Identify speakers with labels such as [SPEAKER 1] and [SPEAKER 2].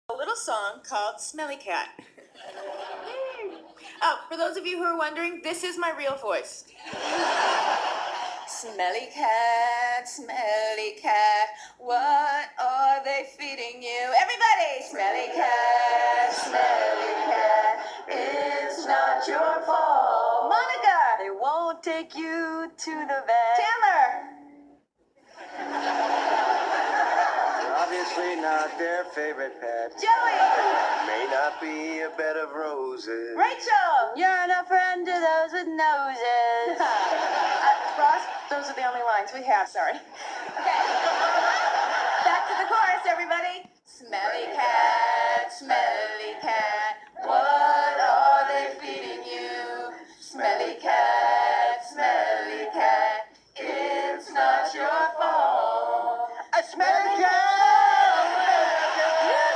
[SPEAKER 1] A little song called Smelly Cat. Oh, for those of you who are wondering, this is my real voice. Smelly cat, what are they feeding you? Everybody! Smelly cat, it's not your fault. Monica!
[SPEAKER 2] They won't take you to the vet.
[SPEAKER 1] Chandler!
[SPEAKER 3] Obviously not their favorite pet.
[SPEAKER 1] Joey!
[SPEAKER 3] May not be a bed of roses.
[SPEAKER 1] Rachel!
[SPEAKER 2] You're no friend to those with noses.
[SPEAKER 1] Ross, those are the only lines we have, sorry. Okay. Back to the chorus, everybody. Smelly cat.